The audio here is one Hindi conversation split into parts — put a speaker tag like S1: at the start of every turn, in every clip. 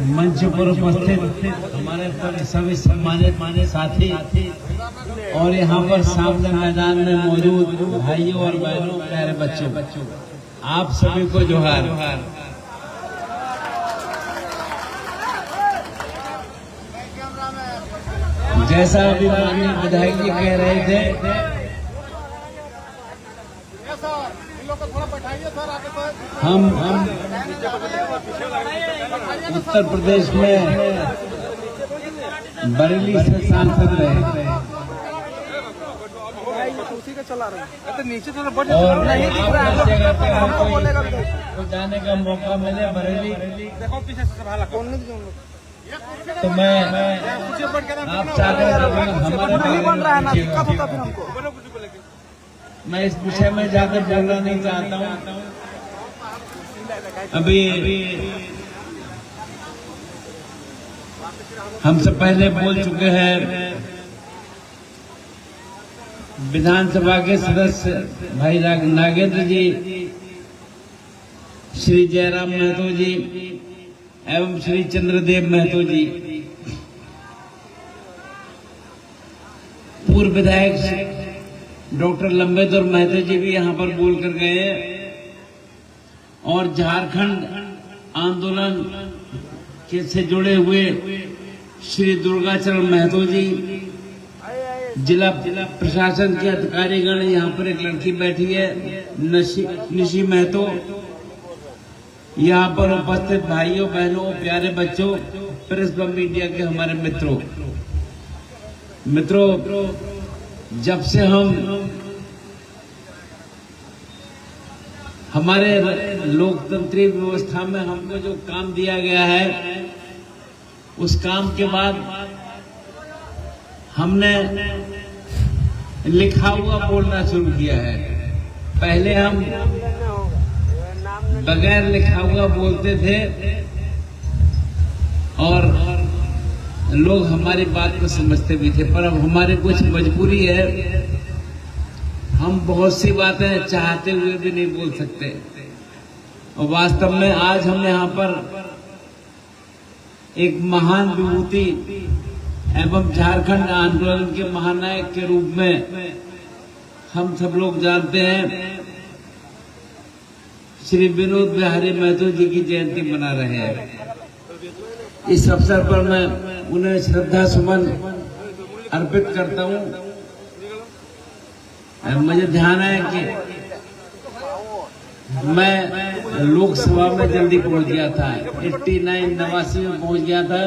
S1: मंच पर उपस्थित हमारे सभी सम्मानित साथी और यहाँ पर सामने मैदान में मौजूद भाइयों और बहनों, प्यारे बच्चों, आप सभी को जोहार। जैसा अभी माननीय विधायक जी कह रहे थे, हम उत्तर प्रदेश में बरेली से सांसद रहे और हमको जाने का मौका मिले बरेली, तो मैं आप मैं इस विषय में ज्यादा बोलना नहीं चाहता हूँ। अभी हमसे पहले बोल चुके हैं विधानसभा के सदस्य भाई नागेंद्र जी, श्री जयराम महतो जी एवं श्री चंद्रदेव महतो जी। पूर्व विधायक डॉक्टर लंबेदर महतो जी भी यहाँ पर बोल कर गए और झारखंड आंदोलन के से जुड़े हुए श्री दुर्गाचरण महतो जी, जिला प्रशासन के अधिकारीगण, यहाँ पर एक लड़की बैठी है निशी महतो, यहाँ पर उपस्थित भाइयों बहनों, प्यारे बच्चों, प्रेस व मीडिया के हमारे मित्रों, जब से हमारे लोकतंत्री व्यवस्था में हमको जो काम दिया गया है, उस काम के बाद हमने लिखा हुआ बोलना शुरू किया है। पहले हम बगैर लिखा हुआ बोलते थे और लोग हमारी बात को समझते भी थे, पर अब हमारी कुछ मजबूरी है, हम बहुत सी बातें चाहते हुए भी नहीं बोल सकते। और वास्तव में आज हम यहाँ पर एक महान विभूति एवं झारखंड आंदोलन के महानायक के रूप में हम सब लोग जानते हैं श्री विनोद बिहारी महतो जी की जयंती मना रहे हैं। इस अवसर पर मैं उन्हें श्रद्धा सुमन अर्पित करता हूं। मुझे ध्यान है कि मैं लोकसभा में जल्दी पहुंच गया था, 89 में पहुंच गया था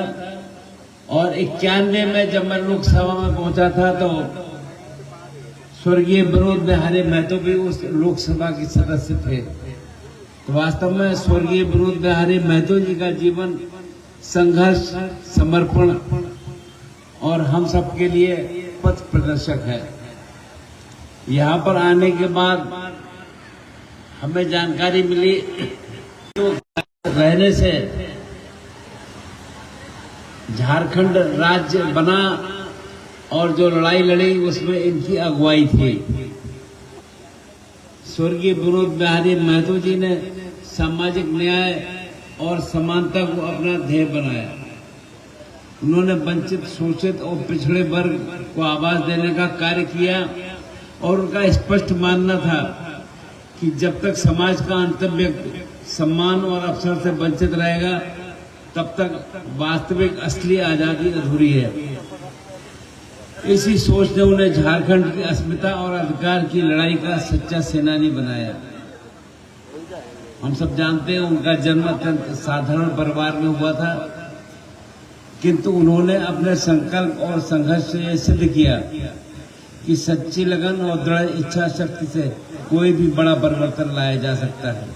S1: और 91 में जब मैं लोकसभा में पहुंचा था तो स्वर्गीय विनोद बिहारी महतो भी उस लोकसभा के सदस्य थे। तो वास्तव में स्वर्गीय विनोद बिहारी महतो जी का जीवन संघर्ष, समर्पण और हम सबके लिए पथ प्रदर्शक है। यहाँ पर आने के बाद हमें जानकारी मिली तो रहने से झारखंड राज्य बना और जो लड़ाई लड़ी उसमें इनकी अगुवाई थी। स्वर्गीय विनोद बिहारी महतो जी ने सामाजिक न्याय और समानता को अपना ध्येय बनाया। उन्होंने वंचित, शोषित और पिछड़े वर्ग को आवाज देने का कार्य किया और उनका स्पष्ट मानना था कि जब तक समाज का अंतिम व्यक्ति सम्मान और अवसर से वंचित रहेगा तब तक वास्तविक असली आजादी अधूरी है। इसी सोच ने उन्हें झारखंड की अस्मिता और अधिकार की लड़ाई का सच्चा सेनानी बनाया। हम सब जानते हैं उनका जन्म अत्यंत साधारण परिवार में हुआ था, किंतु उन्होंने अपने संकल्प और संघर्ष से यह सिद्ध किया कि सच्ची लगन और दृढ़ इच्छा शक्ति से कोई भी बड़ा परिवर्तन लाया जा सकता है।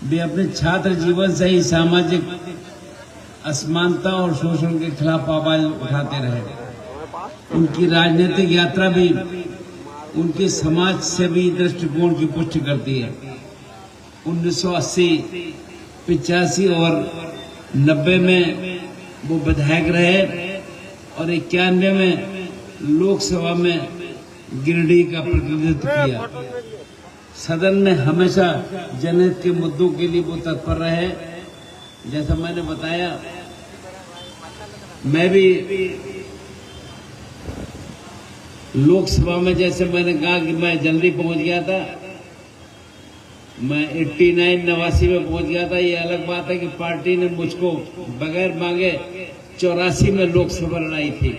S1: वे अपने छात्र जीवन से ही सामाजिक असमानता और शोषण के खिलाफ आवाज उठाते रहे। उनकी राजनीतिक यात्रा भी उनके समाज सेवी दृष्टिकोण की पुष्टि करती है। 1980, 85 और 90 में वो विधायक रहे और 91 में लोकसभा में गिरिडीह का प्रतिनिधित्व किया। सदन में हमेशा जनहित के मुद्दों के लिए वो तत्पर रहे जैसा मैंने बताया, मैं भी लोकसभा में, जैसे मैंने कहा कि मैं जल्दी पहुंच गया था, मैं 89 में पहुंच गया था। ये अलग बात है कि पार्टी ने मुझको बगैर मांगे 84 में लोकसभा लड़ाई थी,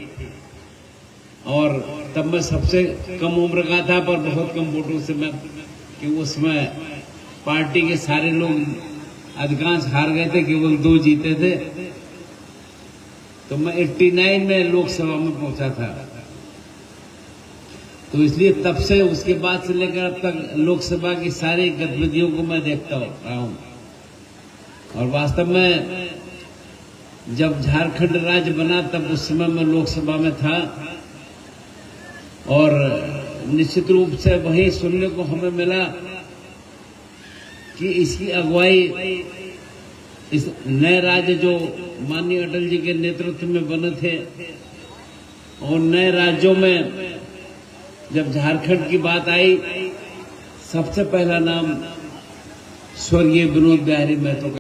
S1: और तब मैं सबसे कम उम्र का था, पर बहुत कम वोटों से मैं, कि उसमें पार्टी के सारे लोग अधिकांश हार गए थे, केवल 2 जीते थे। तो मैं 89 में लोकसभा में पहुंचा था। तो इसलिए तब से, उसके बाद से लेकर अब तक लोकसभा की सारी गतिविधियों को मैं देखता रहा हूं। और वास्तव में जब झारखंड राज्य बना, तब उस समय मैं लोकसभा में था, और निश्चित रूप से वही सुनने को हमें मिला कि इसकी अगुवाई, इस नए राज्य जो माननीय अटल जी के नेतृत्व में बने थे, और नए राज्यों में जब झारखंड की बात आई, सबसे पहला नाम स्वर्गीय विनोद बिहारी महतो का